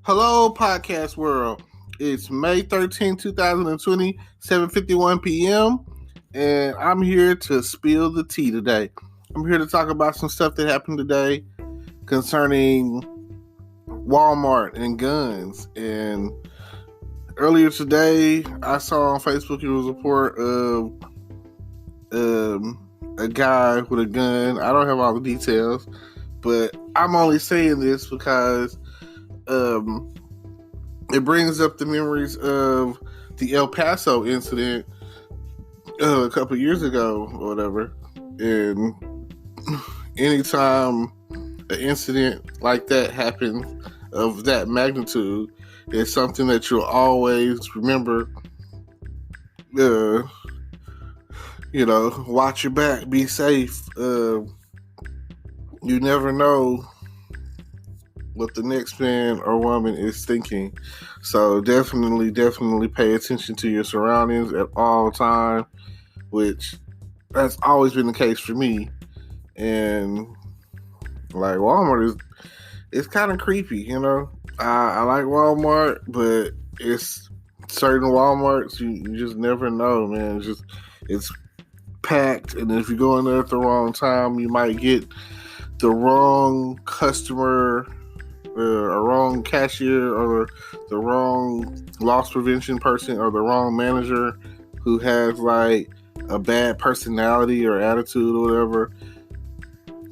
Hello, podcast world. It's May 13, 2020, 7:51 p.m., and I'm here to spill the tea today. I'm here to talk about some stuff that happened today concerning Walmart and guns. And earlier today, I saw on Facebook it was a report of a guy with a gun. I don't have all the details, but I'm only saying this because it brings up the memories of the El Paso incident a couple years ago or whatever. And anytime an incident like that happens of that magnitude, it's something that you'll always remember. Watch your back, be safe. You never know what the next man or woman is thinking. So definitely pay attention to your surroundings at all time, which that's always been the case for me. And like Walmart it's kind of creepy, you know. I like Walmart, but it's certain Walmarts you just never know, man. It's packed, and if you go in there at the wrong time, you might get the wrong customer, a wrong cashier, or the wrong loss prevention person, or the wrong manager who has like a bad personality or attitude or whatever.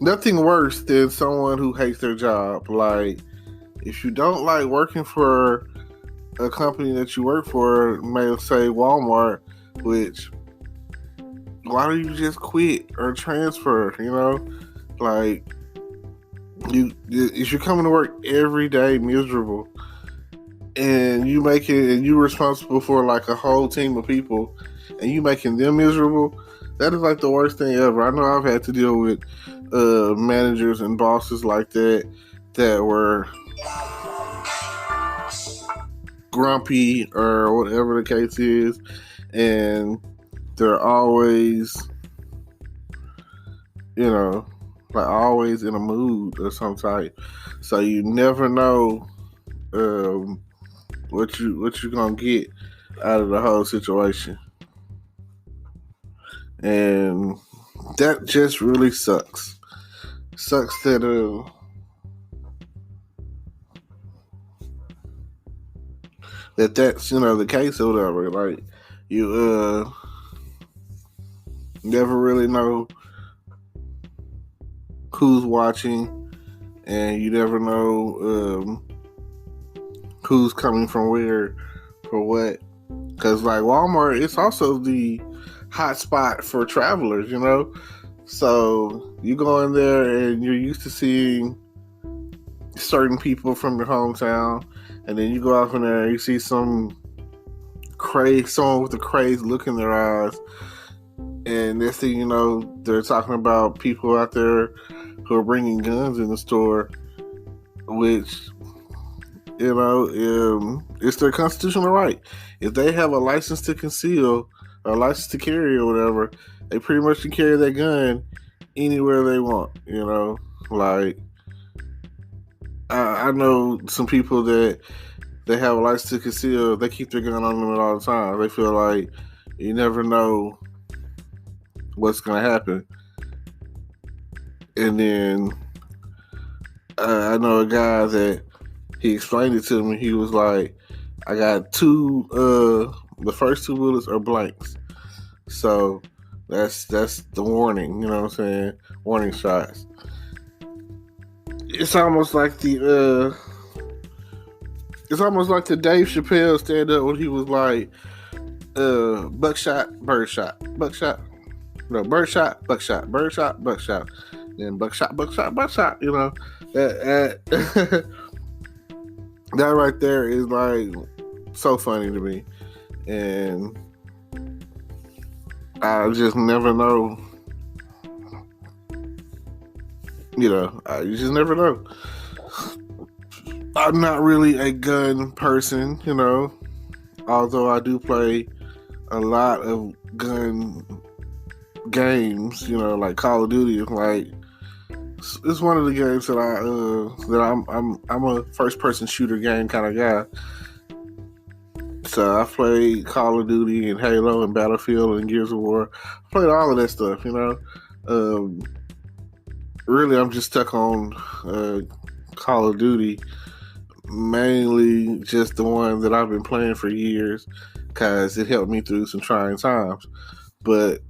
Nothing worse than someone who hates their job. Like, if you don't like working for a company that you work for, may say Walmart, which, why don't you just quit or transfer, you know? Like, if you're coming to work every day miserable and you're responsible for like a whole team of people and you making them miserable, that is like the worst thing ever. I know I've had to deal with managers and bosses like that were grumpy or whatever the case is, and they're always, like always in a mood of some type. So you never know what you're gonna get out of the whole situation. And that just really sucks. Sucks that that's the case or whatever. Like, you never really know who's watching, and you never know who's coming from where for what. Because like Walmart, it's also the hot spot for travelers, you know. So you go in there and you're used to seeing certain people from your hometown, and then you go out in there and you see someone with a crazed look in their eyes, and next thing you know, they're talking about people out there who are bringing guns in the store, which, it's their constitutional right. If they have a license to conceal or a license to carry or whatever, they pretty much can carry that gun anywhere they want, you know. Like, I know some people that they have a license to conceal, they keep their gun on them at all the time. They feel like you never know what's going to happen. And then I know a guy that he explained it to me. He was like, I got the first two bullets are blanks. So that's the warning, you know what I'm saying? Warning shots. It's almost like the Dave Chappelle stand up when he was like, buckshot, birdshot, buckshot. No, birdshot, buckshot, birdshot, buckshot. Then buckshot, buckshot, you know. That right there is like so funny to me. And I just never know. You just never know. I'm not really a gun person, although I do play a lot of gun games, like Call of Duty. Like, It's one of the games that I'm a first person shooter game kind of guy. So I've played Call of Duty and Halo and Battlefield and Gears of War. I played all of that stuff, you know. Really, I'm just stuck on Call of Duty, mainly just the one that I've been playing for years because it helped me through some trying times. But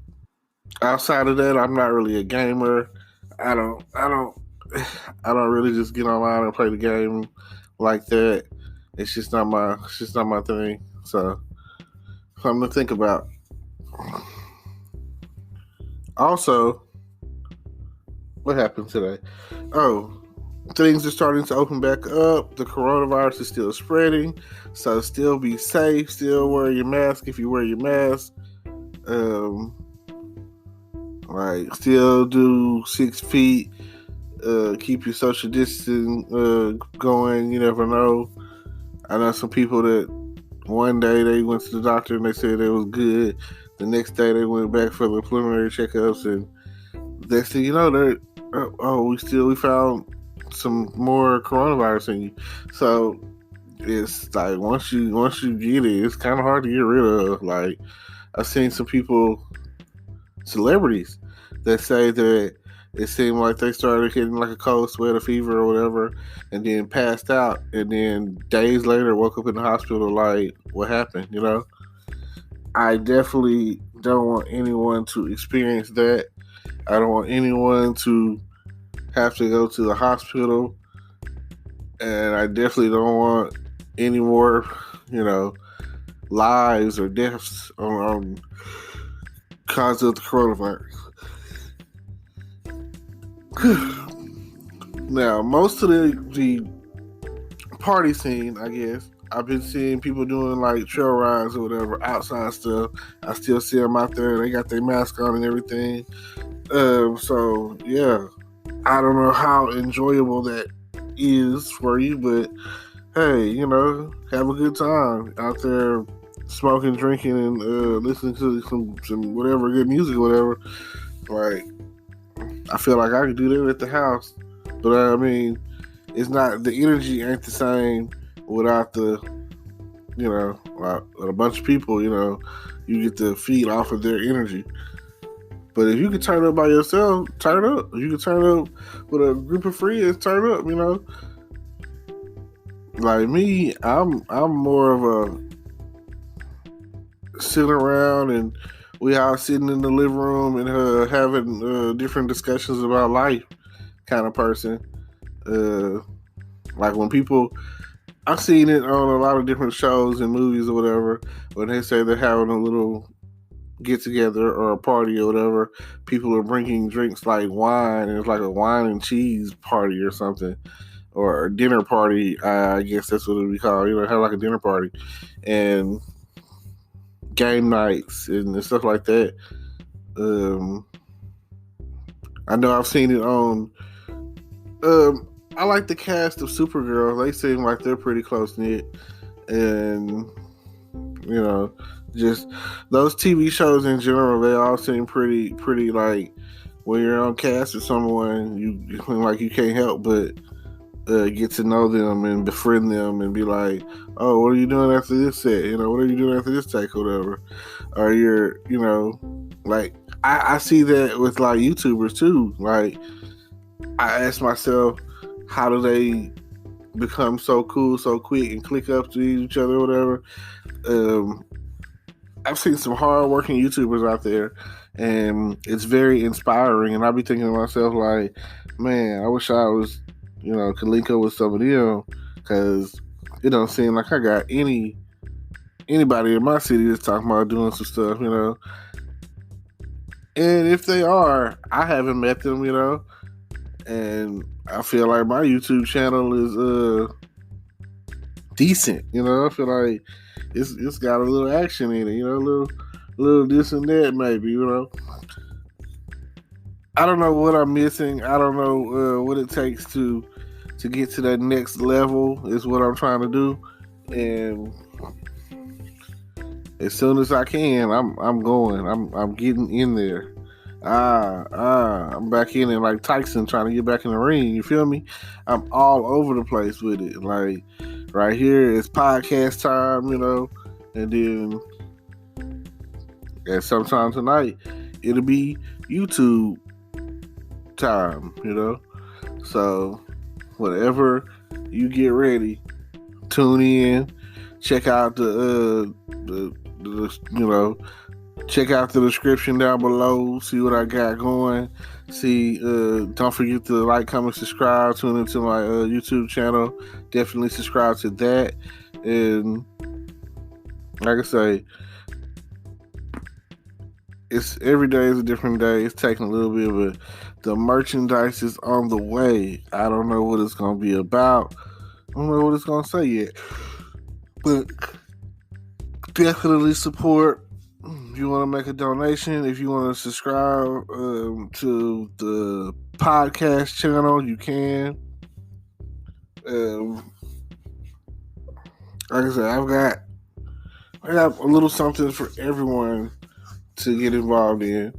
outside of that, I'm not really a gamer. I don't, I don't, I don't really just get online and play the game like that. It's just not my thing. So something to think about. Also, what happened today? Oh, things are starting to open back up. The coronavirus is still spreading, so still be safe. Still wear your mask if you wear your mask. Like still do 6 feet. Keep your social distancing going. You never know. I know some people that one day they went to the doctor and they said it was good. The next day they went back for the preliminary checkups, and next thing you know, we found some more coronavirus in you. So it's like once you get it, it's kind of hard to get rid of. Like I've seen some people, celebrities, that say that it seemed like they started getting like a cold sweat, a fever, or whatever, and then passed out, and then days later woke up in the hospital. Like, what happened? You know, I definitely don't want anyone to experience that. I don't want anyone to have to go to the hospital, and I definitely don't want any more, you know, lives or deaths on cause of the coronavirus. Now, most of the party scene, I guess, I've been seeing people doing like trail rides or whatever, outside stuff. I still see them out there. They got their mask on and everything. So yeah, I don't know how enjoyable that is for you, but hey, you know, have a good time out there, smoking, drinking, and listening to some whatever good music, or whatever. Like, I feel like I could do that at the house, but I mean, it's not, the energy ain't the same without the, you know, with a bunch of people. You know, you get to feed off of their energy. But if you can turn up by yourself, turn up. If you can turn up with a group of friends, turn up. You know, like me, I'm more of a sitting around and we all sitting in the living room and having different discussions about life kind of person. Like when people, I've seen it on a lot of different shows and movies or whatever, when they say they're having a little get together or a party or whatever, people are bringing drinks like wine, and it's like a wine and cheese party or something, or a dinner party. I guess that's what it would be called. You know, have like a dinner party and game nights and stuff like that. I know I've seen it on. I like the cast of Supergirl. They seem like they're pretty close knit, and you know, just those TV shows in general, they all seem pretty like when you're on cast with someone, you like you can't help but get to know them and befriend them and be like, oh, what are you doing after this set? You know, what are you doing after this take or whatever? Or you're, you know, like I see that with like YouTubers too. Like I ask myself, how do they become so cool so quick and click up to each other or whatever? I've seen some hard-working YouTubers out there, and it's very inspiring. And I'll be thinking to myself, like, man, I wish I was, you know, could link up with some of them, because it don't seem like I got anybody in my city that's talking about doing some stuff, you know. And if they are, I haven't met them, you know. And I feel like my YouTube channel is decent, you know. I feel like it's got a little action in it, you know, a little this and that, maybe, you know. I don't know what I'm missing. I don't know what it takes to get to that next level is what I'm trying to do, and as soon as I can, I'm going. I'm getting in there. I'm back in it like Tyson trying to get back in the ring. You feel me? I'm all over the place with it. Like right here is podcast time, and then at sometime tonight it'll be YouTube time, So whatever you get ready, tune in, check out the check out the description down below, see what I got going. See, don't forget to like, comment, subscribe, tune into my YouTube channel. Definitely subscribe to that. And like I say, it's every day is a different day. It's taking a little bit, but the merchandise is on the way. I don't know what it's going to be about. I don't know what it's going to say yet. But definitely support. If you want to make a donation, if you want to subscribe to the podcast channel, you can. Like I said, I got a little something for everyone to get involved in.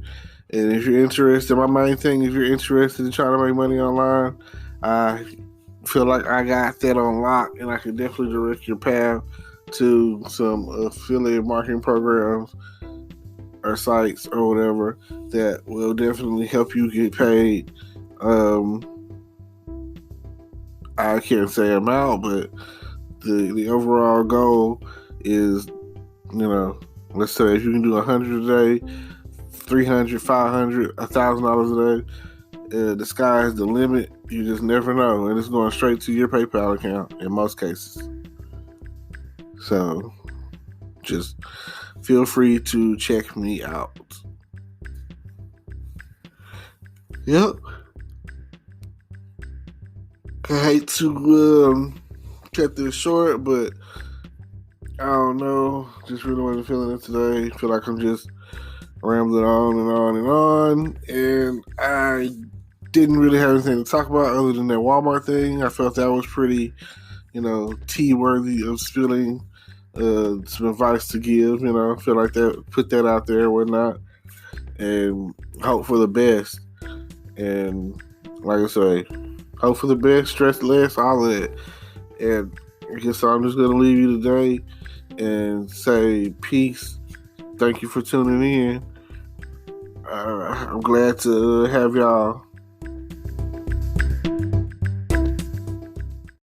And if you're interested, my main thing, if you're interested in trying to make money online, I feel like I got that on lock, and I can definitely direct your path to some affiliate marketing programs or sites or whatever that will definitely help you get paid. I can't say amount, but the overall goal is, let's say if you can do 100 a day, 300, 500, $1,000 a day, the sky is the limit. You just never know, and it's going straight to your PayPal account in most cases. So just feel free to check me out. Yep. I hate to cut this short, but I don't know. Just really wasn't feeling it today. Feel like I'm just rambling on and on and on. And I didn't really have anything to talk about other than that Walmart thing. I felt that was pretty, tea-worthy of spilling. Some advice to give, feel like that, put that out there, whatnot, and hope for the best. And like I say, hope for the best, stress less, all of that. And I guess I'm just gonna leave you today and say peace. Thank you for tuning in. I'm glad to have y'all.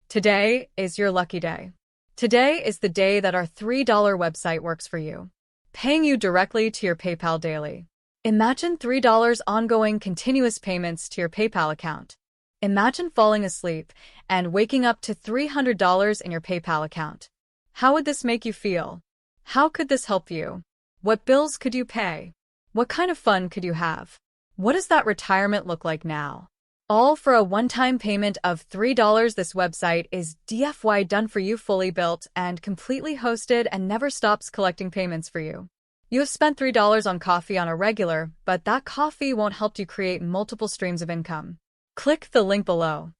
Today is your lucky day. Today is the day that our $3 website works for you, paying you directly to your PayPal daily. Imagine $3 ongoing continuous payments to your PayPal account. Imagine falling asleep and waking up to $300 in your PayPal account. How would this make you feel? How could this help you? What bills could you pay? What kind of fun could you have? What does that retirement look like now? All for a one-time payment of $3. This website is DFY done for you, fully built and completely hosted, and never stops collecting payments for you. You have spent $3 on coffee on a regular, but that coffee won't help you create multiple streams of income. Click the link below.